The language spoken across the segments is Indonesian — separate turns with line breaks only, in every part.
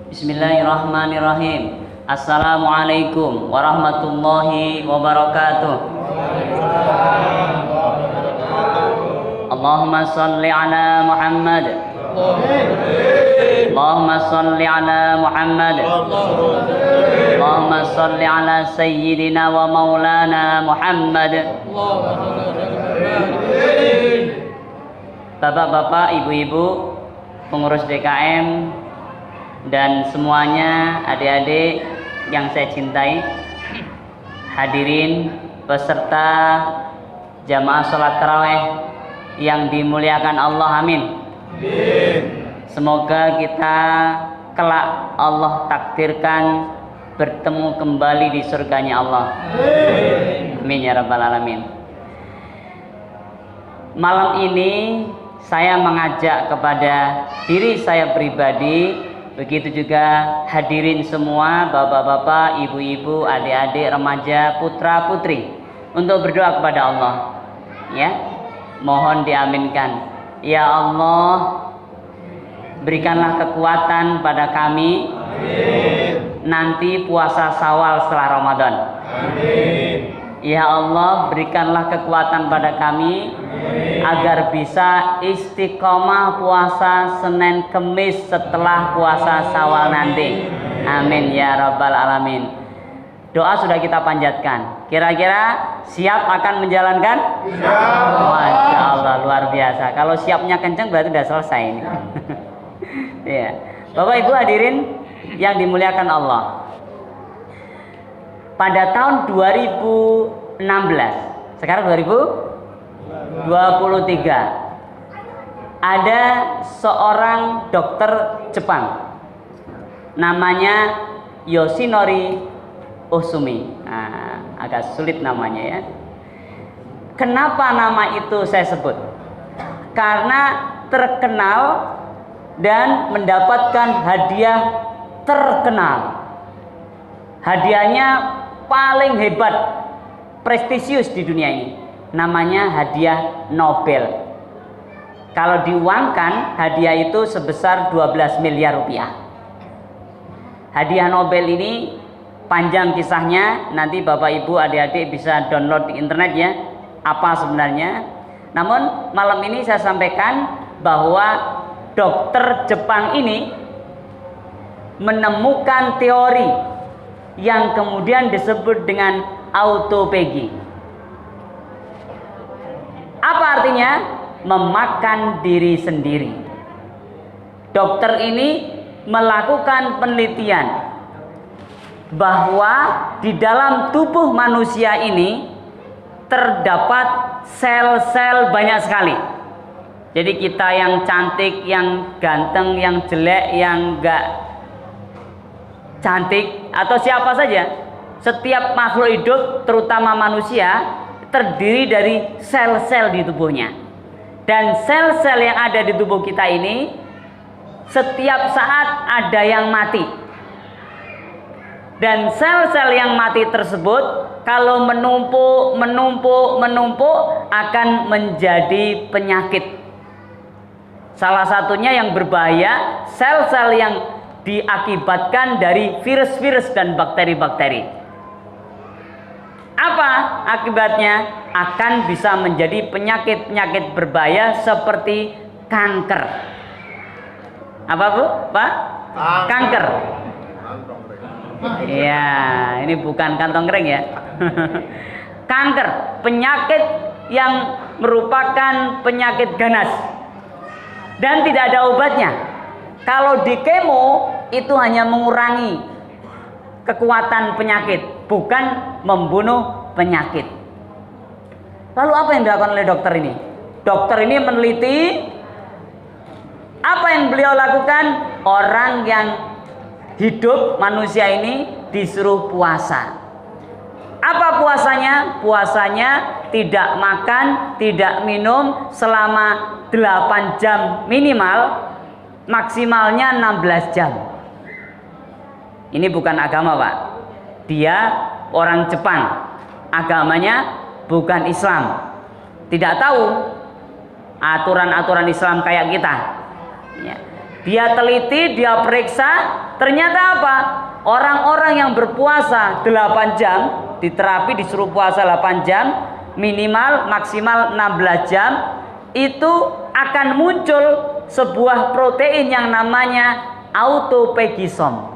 Bismillahirrahmanirrahim. Assalamualaikum warahmatullahi wabarakatuh. Allahumma salli ala Muhammad. Allahumma salli ala Muhammad. Allahumma salli ala sayyidina wa maulana Muhammad. Bapak-bapak, ibu-ibu, pengurus DKM dan semuanya adik-adik yang saya cintai, hadirin peserta jamaah sholat tarawih yang dimuliakan Allah, amin. Semoga kita kelak Allah takdirkan bertemu kembali di surganya Allah, amin ya rabbal alamin. Malam ini saya mengajak kepada diri saya pribadi, begitu juga hadirin semua, bapak-bapak, ibu-ibu, adik-adik, remaja, putra-putri, untuk berdoa kepada Allah. Ya, mohon diaminkan. Ya Allah, berikanlah kekuatan pada kami. Amin. Nanti puasa Syawal setelah Ramadan. Amin. Ya Allah, berikanlah kekuatan pada kami. Amin. Agar bisa istiqomah puasa Senin Kemis setelah puasa Syawal nanti. Amin ya rabbal alamin. Doa sudah kita panjatkan. Kira-kira siap akan menjalankan? Siap. Masya Allah, luar biasa. Kalau siapnya kenceng berarti sudah selesai ini. Ya. Bapak Ibu hadirin yang dimuliakan Allah. Pada tahun 2016, sekarang 2023, ada seorang dokter Jepang namanya Yoshinori Ohsumi. Nah, agak sulit namanya ya. Kenapa nama itu saya sebut? Karena terkenal dan mendapatkan hadiah terkenal. Hadiahnya paling hebat, prestisius di dunia ini, namanya hadiah Nobel. Kalau diuangkan, hadiah itu sebesar 12 miliar rupiah. Hadiah Nobel ini panjang kisahnya, nanti bapak ibu adik-adik bisa download di internet ya, apa sebenarnya. Namun malam ini saya sampaikan bahwa dokter Jepang ini menemukan teori yang kemudian disebut dengan autophagy. Apa artinya? Memakan diri sendiri. Dokter ini melakukan penelitian bahwa di dalam tubuh manusia ini terdapat sel-sel banyak sekali. Jadi kita yang cantik, yang ganteng, yang jelek, yang enggak cantik, atau siapa saja, setiap makhluk hidup terutama manusia terdiri dari sel-sel di tubuhnya. Dan sel-sel yang ada di tubuh kita ini setiap saat ada yang mati. Dan sel-sel yang mati tersebut kalau menumpuk akan menjadi penyakit. Salah satunya yang berbahaya, sel-sel yang diakibatkan dari virus-virus dan bakteri-bakteri. Apa akibatnya? Akan bisa menjadi penyakit-penyakit berbahaya seperti kanker. Apa Bu? Pak? Kanker. Ya, ini bukan kantong kering ya. Kanker, penyakit yang merupakan penyakit ganas dan tidak ada obatnya. Kalau di kemo itu hanya mengurangi kekuatan penyakit, bukan membunuh penyakit. Lalu apa yang dilakukan oleh dokter ini? Dokter ini meneliti. Apa yang beliau lakukan? Orang yang hidup, manusia ini disuruh puasa. Apa puasanya? Puasanya tidak makan, tidak minum selama 8 jam minimal, maksimalnya 16 jam. Ini bukan agama Pak. Dia orang Jepang, agamanya bukan Islam, tidak tahu aturan-aturan Islam kayak kita ya. Dia teliti, dia periksa, ternyata apa? Orang-orang yang berpuasa 8 jam, di terapi disuruh puasa 8 jam, minimal maksimal 16 jam, itu akan muncul sebuah protein yang namanya autophagisome.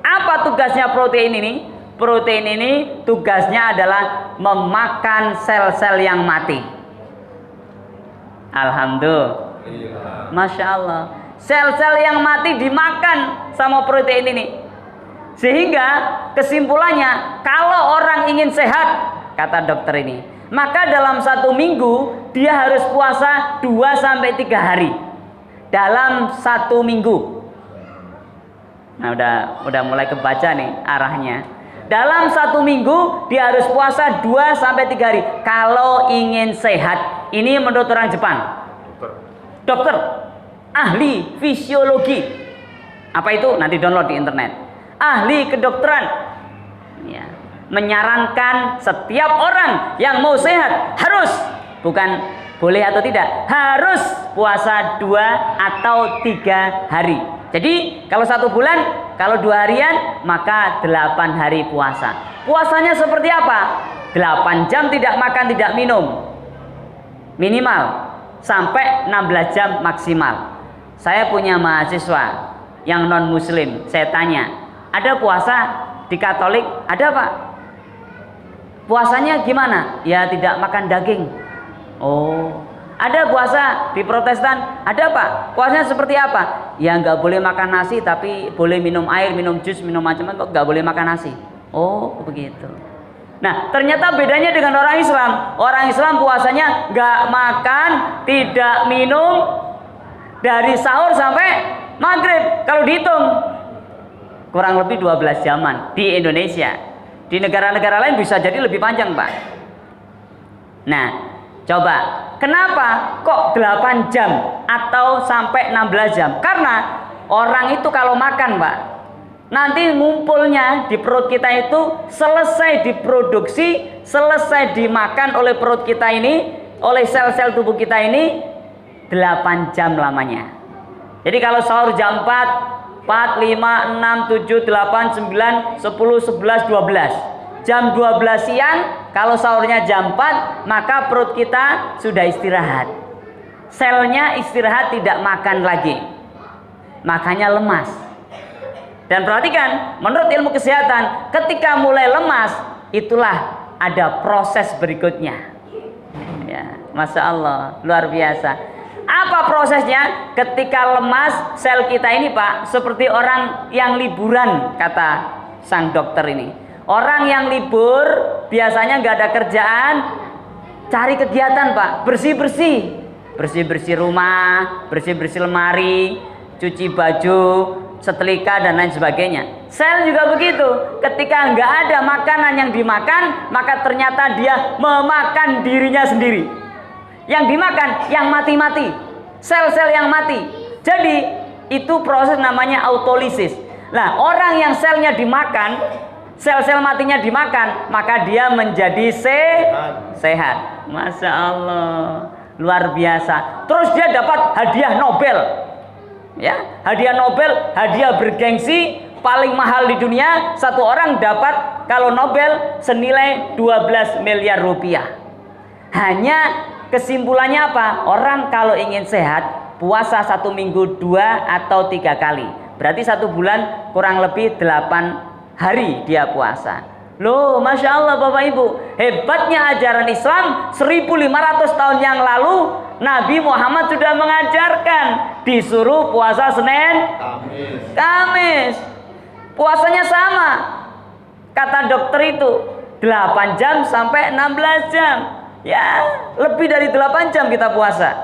Apa tugasnya protein ini? Protein ini tugasnya adalah memakan sel-sel yang mati. Alhamdulillah. Masya Allah. Sel-sel yang mati dimakan sama protein ini. Sehingga kesimpulannya, kalau orang ingin sehat, kata dokter ini, maka dalam 1 minggu dia harus puasa 2-3 hari. Dalam 1 minggu. Nah, udah mulai kebaca nih arahnya. Dalam 1 minggu dia harus puasa 2-3 hari kalau ingin sehat. Ini menurut orang Jepang. Dokter, ahli fisiologi. Apa itu? Nanti download di internet. Ahli kedokteran. Ya, menyarankan setiap orang yang mau sehat harus, bukan boleh atau tidak, harus puasa 2 atau 3 hari. Jadi kalau 1 bulan, kalau 2 harian, maka 8 hari puasa. Puasanya seperti apa? 8 jam tidak makan, tidak minum, minimal, sampai 16 jam maksimal. Saya punya mahasiswa yang non muslim, saya tanya, ada puasa di Katolik? Ada Pak? Puasanya gimana? Ya tidak makan daging. Oh, ada puasa di Protestan? Ada Pak? Puasanya seperti apa? Ya nggak boleh makan nasi, tapi boleh minum air, minum jus, minum macam-macam, kok nggak boleh makan nasi. Oh begitu. Nah ternyata bedanya dengan orang Islam. Orang Islam puasanya nggak makan, tidak minum dari sahur sampai maghrib. Kalau dihitung kurang lebih 12 jaman di Indonesia. Di negara-negara lain bisa jadi lebih panjang Pak. Nah coba, kenapa kok 8 jam atau sampai 16 jam? Karena orang itu kalau makan Pak, nanti ngumpulnya di perut kita itu selesai diproduksi, selesai dimakan oleh perut kita ini, oleh sel-sel tubuh kita ini 8 jam lamanya. Jadi kalau sahur jam 4, 4, 5, 6, 7, 8, 9, 10, 11, 12. Jam 12 siang, kalau sahurnya jam 4, maka perut kita sudah istirahat. Selnya istirahat, tidak makan lagi. Makanya lemas. Dan perhatikan, menurut ilmu kesehatan, ketika mulai lemas, itulah ada proses berikutnya. Ya, Masya Allah, luar biasa. Apa prosesnya? Ketika lemas, sel kita ini Pak, seperti orang yang liburan, kata sang dokter ini. Orang yang libur, biasanya nggak ada kerjaan, cari kegiatan Pak, bersih-bersih. Bersih-bersih rumah, bersih-bersih lemari, cuci baju, setrika dan lain sebagainya. Sel juga begitu. Ketika nggak ada makanan yang dimakan, maka ternyata dia memakan dirinya sendiri. Yang dimakan yang mati-mati, sel-sel yang mati. Jadi itu proses namanya autolisis. Nah orang yang selnya dimakan, sel-sel matinya dimakan, maka dia menjadi sehat. Masya Allah, luar biasa. Terus dia dapat hadiah Nobel. Ya, hadiah Nobel, hadiah bergengsi paling mahal di dunia. Satu orang dapat kalau Nobel senilai 12 miliar rupiah. Hanya kesimpulannya apa? Orang kalau ingin sehat, puasa 1 minggu 2 atau 3 kali. Berarti 1 bulan kurang lebih 8 hari dia puasa. Loh, Masya Allah Bapak Ibu, hebatnya ajaran Islam. 1500 tahun yang lalu Nabi Muhammad sudah mengajarkan, disuruh puasa Senin, Kamis. Puasanya sama. Kata dokter itu 8 jam sampai 16 jam. Ya, lebih dari 8 jam kita puasa.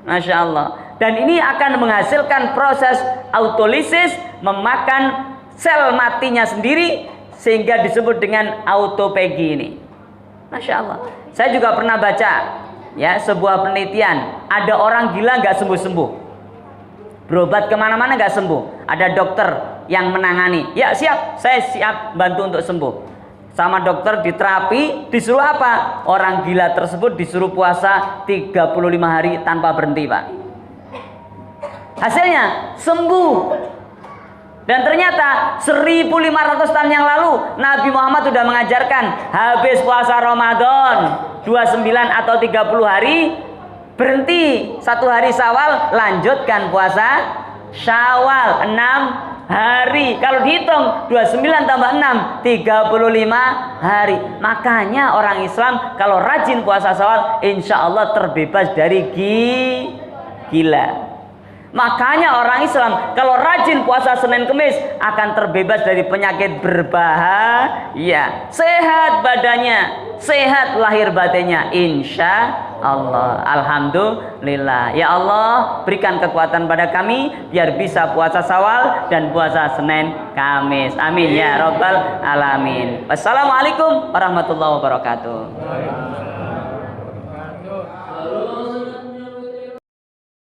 Masya Allah. Dan ini akan menghasilkan proses autolisis, memakan sel matinya sendiri, sehingga disebut dengan autophagy ini. Masya Allah. Saya juga pernah baca ya sebuah penelitian. Ada orang gila nggak sembuh-sembuh, berobat kemana-mana nggak sembuh. Ada dokter yang menangani. Ya siap, saya siap bantu untuk sembuh. Sama dokter di terapi, disuruh apa? Orang gila tersebut disuruh puasa 35 hari tanpa berhenti Pak. Hasilnya sembuh. Dan ternyata 1500 tahun yang lalu Nabi Muhammad sudah mengajarkan, habis puasa Ramadan 29 atau 30 hari, berhenti 1 hari Syawal, lanjutkan puasa Syawal 6 hari. Kalau dihitung 29 tambah 6 35 hari. Makanya orang Islam kalau rajin puasa Syawal, insya Allah terbebas dari gila. Makanya orang Islam kalau rajin puasa Senin Kemis akan terbebas dari penyakit berbahaya, sehat badannya, sehat lahir batinnya, insya Allah. Alhamdulillah. Ya Allah, berikan kekuatan pada kami biar bisa puasa Syawal dan puasa Senin Kamis. Amin ya Rabbal Alamin. Wassalamualaikum warahmatullahi wabarakatuh.